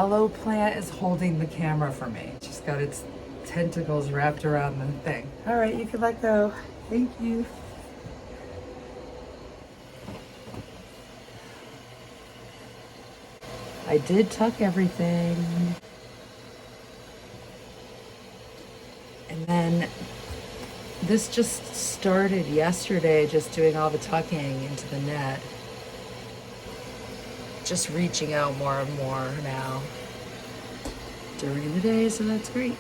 yellow plant is holding the camera for me. She's got its tentacles wrapped around the thing. All right, you can let go. Thank you. I did tuck everything. And then this just started yesterday, just doing all the tucking into the net. Just reaching out more and more now during the day, so that's great.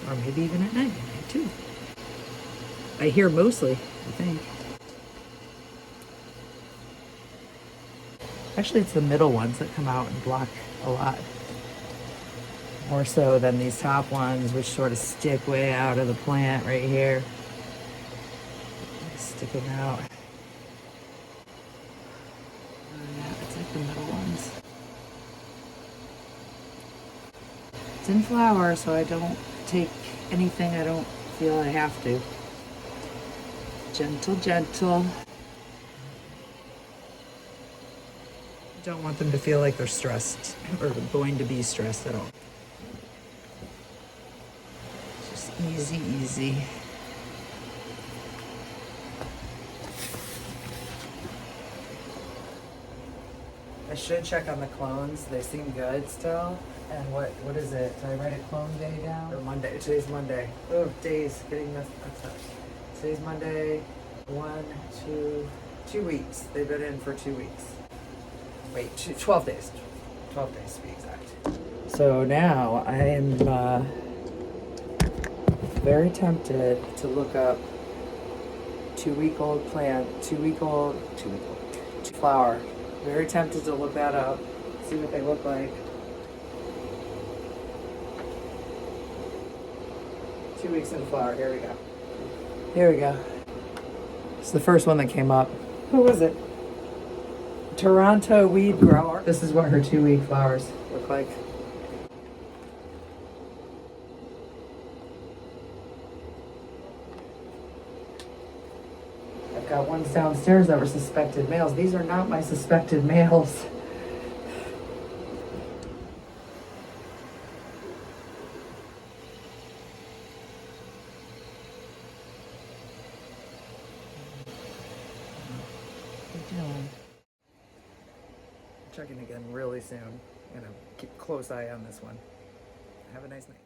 Or maybe even at night too. I hear mostly, I think. Actually, it's the middle ones that come out and block a lot. More so than these top ones, which sort of stick way out of the plant right here. Sticking out. Yeah, it's like the middle ones. It's in flower, so I don't take anything I don't feel I have to. Gentle, gentle. Don't want them to feel like they're stressed or going to be stressed at all. Just easy, easy. I should check on the clones. They seem good still. And what is it? Did I write a clone day down? Or Monday? Today's Monday. Oh, days getting messed up. Today's Monday. 2 weeks. They've been in for 2 weeks. Wait, 12 days. 12 days to be exact. So now I am very tempted to look up 2-week-old plant, 2-week-old flower. Very tempted to look that up, see what they look like. 2 weeks in flower, here we go. Here we go. It's the first one that came up. Who was it? Toronto weed grower. This is what her 2-week flowers look like. I've got ones downstairs that were suspected males. These are not my suspected males. Checking again really soon. I'm gonna keep a close eye on this one. Have a nice night.